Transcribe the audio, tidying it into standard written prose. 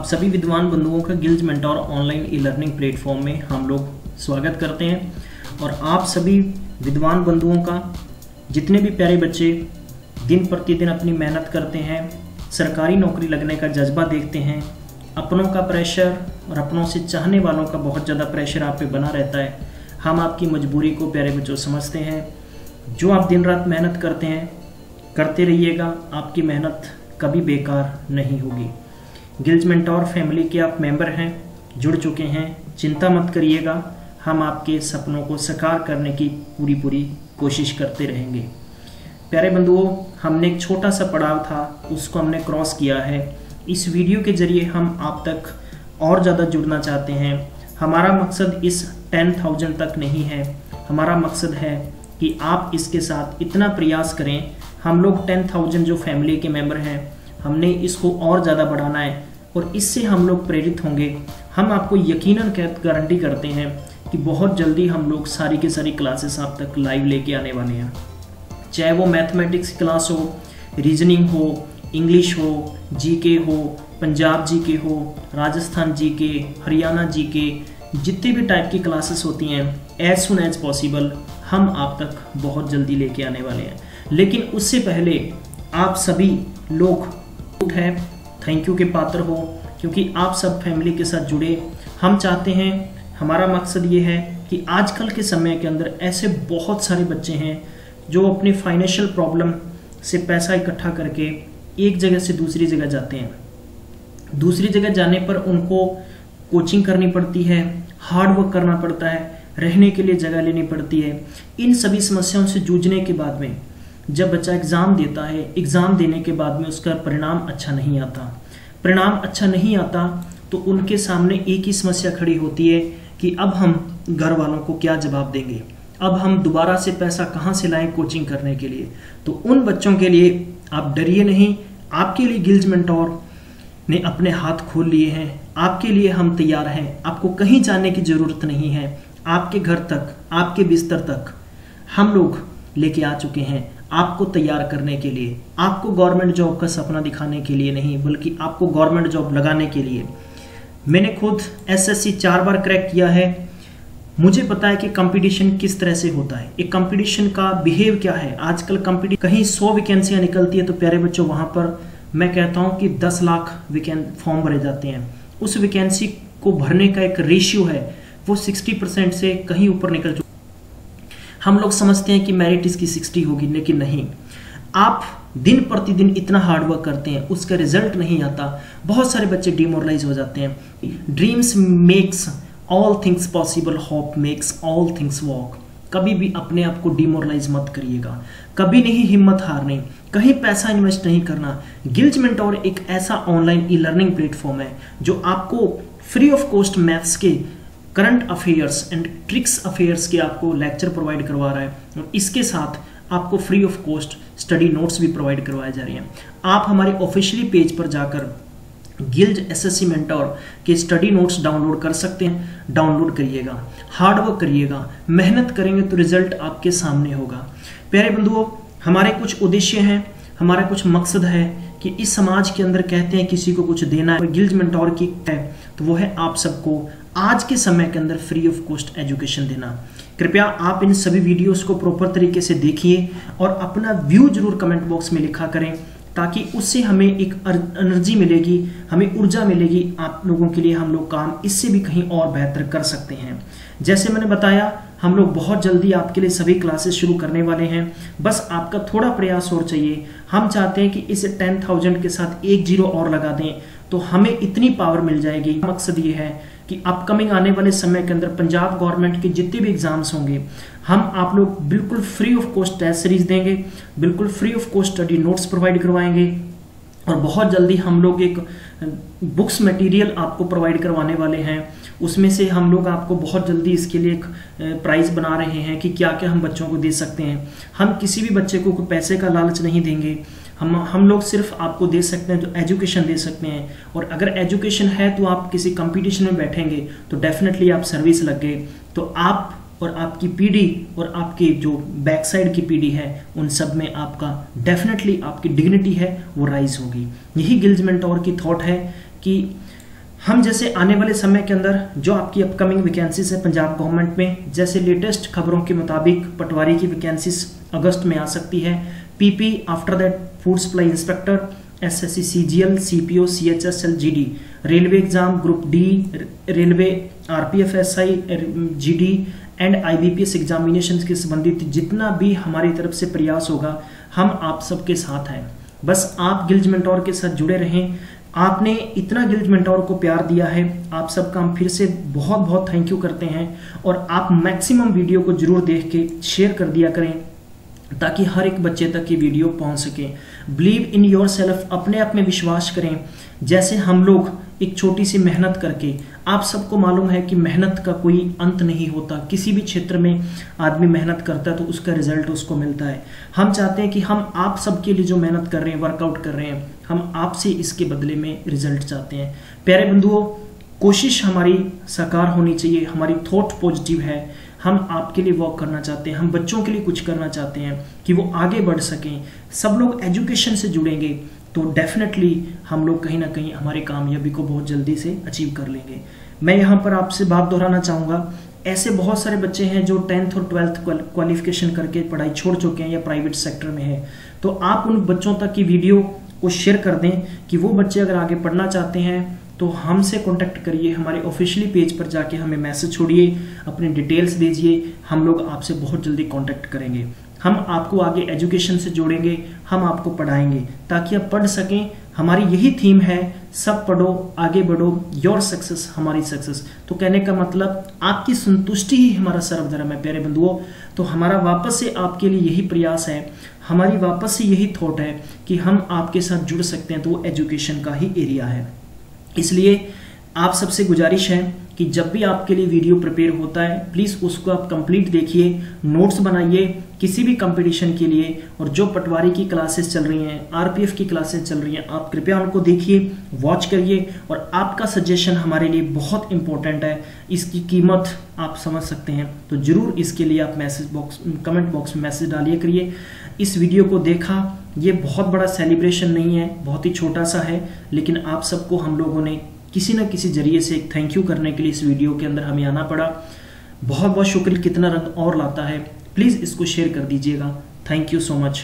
आप सभी विद्वान बंधुओं का गिल्ज mentor online e learning platform में हम लोग स्वागत करते हैं। और आप सभी विद्वान बंधुओं का, जितने भी प्यारे बच्चे दिन प्रतिदिन अपनी मेहनत करते हैं, सरकारी नौकरी लगने का जज्बा देखते हैं, अपनों का प्रेशर और अपनों से चाहने वालों का बहुत ज़्यादा प्रेशर आप पे बना रहता है। हम आपकी मजबूरी को प्यारे बच्चों समझते हैं। जो आप दिन रात मेहनत करते हैं, करते रहिएगा, आपकी मेहनत कभी बेकार नहीं होगी। गिल्ज मेंटोर फैमिली के आप मेंबर हैं, जुड़ चुके हैं, चिंता मत करिएगा। हम आपके सपनों को साकार करने की पूरी कोशिश करते रहेंगे। प्यारे बंधुओं, हमने एक छोटा सा पड़ाव था, उसको हमने क्रॉस किया है। इस वीडियो के जरिए हम आप तक और ज़्यादा जुड़ना चाहते हैं। हमारा मकसद इस 10,000 तक नहीं है, हमारा मकसद है कि आप इसके साथ इतना प्रयास करें। हम लोग 10,000 जो फैमिली के मेंबर हैं, हमने इसको और ज़्यादा बढ़ाना है और इससे हम लोग प्रेरित होंगे। हम आपको यकीनन गारंटी करते हैं कि बहुत जल्दी हम लोग सारी की सारी क्लासेस आप तक लाइव लेके आने वाले हैं। चाहे वो मैथमेटिक्स क्लास हो, रीजनिंग हो, इंग्लिश हो, जीके हो, पंजाब जीके हो, राजस्थान जीके, हरियाणा जीके, जितने भी टाइप की क्लासेस होती हैं, एज सुन एज पॉसिबल हम आप तक बहुत जल्दी लेके आने वाले हैं। लेकिन उससे पहले आप सभी लोग है थैंक यू के पात्र हो, क्योंकि आप सब फैमिली के साथ जुड़े। हम चाहते हैं, हमारा मकसद ये है कि आजकल के समय के अंदर ऐसे बहुत सारे बच्चे हैं जो अपनी फाइनेंशियल प्रॉब्लम से पैसा इकट्ठा करके एक जगह से दूसरी जगह जाते हैं। दूसरी जगह जाने पर उनको कोचिंग करनी पड़ती है, हार्ड वर्क करना पड़ता है, रहने के लिए जगह लेनी पड़ती है। इन सभी समस्याओं से जूझने के बाद में जब बच्चा एग्ज़ाम देता है, एग्ज़ाम देने के बाद में उसका परिणाम अच्छा नहीं आता, परिणाम अच्छा नहीं आता तो उनके सामने एक ही समस्या खड़ी होती है कि अब हम घर वालों को क्या जवाब देंगे, अब हम दोबारा से पैसा कहाँ से लाएं कोचिंग करने के लिए। तो उन बच्चों के लिए आप डरिए नहीं, आपके लिए गिल्ज मेंटोर ने अपने हाथ खोल लिए हैं। आपके लिए हम तैयार हैं, आपको कहीं जाने की ज़रूरत नहीं है। आपके घर तक, आपके बिस्तर तक हम लोग लेके आ चुके हैं, आपको तैयार करने के लिए, आपको गवर्नमेंट जॉब का सपना दिखाने के लिए नहीं, बल्कि आपको गवर्नमेंट जॉब लगाने के लिए। मैंने खुद SSC 4 बार क्रैक किया है। मुझे पता है कि कंपटीशन किस तरह से होता है, एक कंपटीशन का बिहेव क्या है। आजकल कंपटीशन कहीं 100 वैकेंसियां निकलती है तो प्यारे बच्चों वहां पर मैं कहता हूं कि 10 लाख फॉर्म भरे जाते हैं। उस वैकेंसी को भरने का एक रेशियो है, वो 60% से कहीं ऊपर निकल चुका। हम लोग समझते हैं कि मेरिट इसकी 60 होगी, लेकिन नहीं। आप दिन प्रतिदिन इतना हार्ड वर्क करते हैं, उसका रिजल्ट नहीं आता, बहुत सारे बच्चे डिमोरलाइज हो जाते हैं। Dreams makes all things possible, hope makes all things walk. कभी भी अपने आप को डिमोरलाइज मत करिएगा, कभी नहीं हिम्मत हारनी, कहीं पैसा इन्वेस्ट नहीं करना। गिल्ज मेंटोर एक ऐसा ऑनलाइन ई लर्निंग प्लेटफॉर्म है जो आपको फ्री ऑफ कॉस्ट मैथ्स के, current affairs and tricks affairs के आपको लेक्चर प्रोवाइड करवा रहा है और इसके साथ आपको free of cost study notes भी प्रोवाइड करवाए जा रहे हैं। आप हमारे ऑफिशियली पेज पर जाकर गिल्ज SSC मेंटोर के स्टडी नोट्स डाउनलोड कर सकते हैं। डाउनलोड करिएगा, हार्ड वर्क करिएगा, मेहनत करेंगे तो रिजल्ट आपके सामने होगा। प्यारे बंधुओं, हमारे कुछ उद्देश्य हैं, हमारा कुछ मकसद है कि इस समाज के अंदर कहते हैं किसी को कुछ देना है, गिल्ज मेंटोर की है तो वो है आप सबको आज के समय के अंदर फ्री ऑफ कॉस्ट एजुकेशन देना। कृपया आप इन सभी वीडियोस को प्रॉपर तरीके से देखिए और अपना व्यू जरूर कमेंट बॉक्स में लिखा करें, ताकि उससे हमें एक एनर्जी मिलेगी, हमें ऊर्जा मिलेगी। आप लोगों के लिए हम लोग काम इससे भी कहीं और बेहतर कर सकते हैं। जैसे मैंने बताया, हम लोग बहुत जल्दी आपके लिए सभी क्लासेस शुरू करने वाले हैं। बस आपका थोड़ा प्रयास और चाहिए। हम चाहते हैं कि इस 10,000 के साथ एक 0 और लगा दें तो हमें इतनी पावर मिल जाएगी। मकसद ये है कि अपकमिंग आने वाले समय के अंदर पंजाब गवर्नमेंट के जितने भी एग्जाम्स होंगे, हम आप लोग बिल्कुल free of cost test series देंगे, बिल्कुल free of cost study notes provide करवाएंगे और बहुत जल्दी हम लोग एक बुक्स मटेरियल आपको प्रोवाइड करवाने वाले हैं। उसमें से हम लोग आपको बहुत जल्दी इसके लिए एक प्राइस बना रहे हैं कि क्या क्या हम बच्चों को दे सकते हैं। हम किसी भी बच्चे को पैसे का लालच नहीं देंगे। हम लोग सिर्फ आपको दे सकते हैं जो एजुकेशन दे सकते हैं, और अगर एजुकेशन है तो आप किसी कंपटीशन में बैठेंगे तो डेफिनेटली आप सर्विस लग गए तो आप और आपकी पीढ़ी और आपकी जो बैक साइड की पीढ़ी है उन सब में आपका डेफिनेटली आपकी डिग्निटी है वो राइज होगी। यही गिल्ज मेंटोर की थॉट है कि हम जैसे आने वाले समय के अंदर जो आपकी अपकमिंग वैकेंसीज है पंजाब गवर्नमेंट में, जैसे लेटेस्ट खबरों के मुताबिक पटवारी की वैकेंसीज अगस्त में आ सकती है, PP after that food supply inspector, SSC CGL, CPO, CHSL, GD, railway exam group D, railway RPF SI, GD and IBPS examination के संबंधित जितना भी हमारी तरफ से प्रयास होगा हम आप सबके साथ हैं। बस आप गिल्ज मेंटोर के साथ जुड़े रहें। आपने इतना गिल्ज मेंटोर को प्यार दिया है, आप सबका हम फिर से बहुत बहुत थैंक यू करते हैं। और आप मैक्सिमम वीडियो को जरूर देख के शेयर कर दिया करें ताकि हर एक बच्चे तक ये वीडियो पहुंच सके। बिलीव इन योर सेल्फ, अपने आप में विश्वास करें। जैसे हम लोग एक छोटी सी मेहनत करके, आप सबको मालूम है कि मेहनत का कोई अंत नहीं होता, किसी भी क्षेत्र में आदमी मेहनत करता है तो उसका रिजल्ट उसको मिलता है। हम चाहते हैं कि हम आप सबके लिए जो मेहनत कर रहे हैं, वर्कआउट कर रहे हैं, हम आपसे इसके बदले में रिजल्ट चाहते हैं। प्यारे बंधुओं, कोशिश हमारी साकार होनी चाहिए, हमारी थॉट पॉजिटिव है, हम आपके लिए वर्क करना चाहते हैं, हम बच्चों के लिए कुछ करना चाहते हैं कि वो आगे बढ़ सकें। सब लोग एजुकेशन से जुड़ेंगे तो डेफिनेटली हम लोग कहीं ना कहीं हमारी कामयाबी को बहुत जल्दी से अचीव कर लेंगे। मैं यहाँ पर आपसे बात दोहराना चाहूँगा, ऐसे बहुत सारे बच्चे हैं जो 10th और 12th क्वालिफिकेशन करके पढ़ाई छोड़ चुके हैं या प्राइवेट सेक्टर में है, तो आप उन बच्चों तक की वीडियो को शेयर कर दें कि वो बच्चे अगर आगे पढ़ना चाहते हैं तो हमसे कांटेक्ट करिए, हमारे ऑफिशियली पेज पर जाके हमें मैसेज छोड़िए, अपनी डिटेल्स दीजिए, हम लोग आपसे बहुत जल्दी कांटेक्ट करेंगे। हम आपको आगे एजुकेशन से जोड़ेंगे, हम आपको पढ़ाएंगे ताकि आप पढ़ सकें। हमारी यही थीम है, सब पढ़ो आगे बढ़ो, योर सक्सेस हमारी सक्सेस। तो कहने का मतलब आपकी संतुष्टि ही हमारा सर्वधर्म है प्यारे बंधुओं। तो हमारा वापस से आपके लिए यही प्रयास है, हमारी वापस से यही थॉट है कि हम आपके साथ जुड़ सकते हैं, तो वो एजुकेशन का ही एरिया है। इसलिए आप सबसे गुजारिश है कि जब भी आपके लिए वीडियो प्रिपेयर होता है प्लीज़ उसको आप कंप्लीट देखिए, नोट्स बनाइए किसी भी कंपटीशन के लिए। और जो पटवारी की क्लासेस चल रही हैं, RPF की क्लासेस चल रही हैं, आप कृपया उनको देखिए, वॉच करिए। और आपका सजेशन हमारे लिए बहुत इंपॉर्टेंट है, इसकी कीमत आप समझ सकते हैं। तो जरूर इसके लिए आप कमेंट बॉक्स में मैसेज डालिए करिए। इस वीडियो को देखा, ये बहुत बड़ा सेलिब्रेशन नहीं है, बहुत ही छोटा सा है, लेकिन आप सबको हम लोगों ने किसी न किसी जरिए से एक थैंक यू करने के लिए इस वीडियो के अंदर हमें आना पड़ा। बहुत बहुत शुक्रिया, कितना रंग और लाता है। प्लीज़ इसको शेयर कर दीजिएगा। Thank you so much.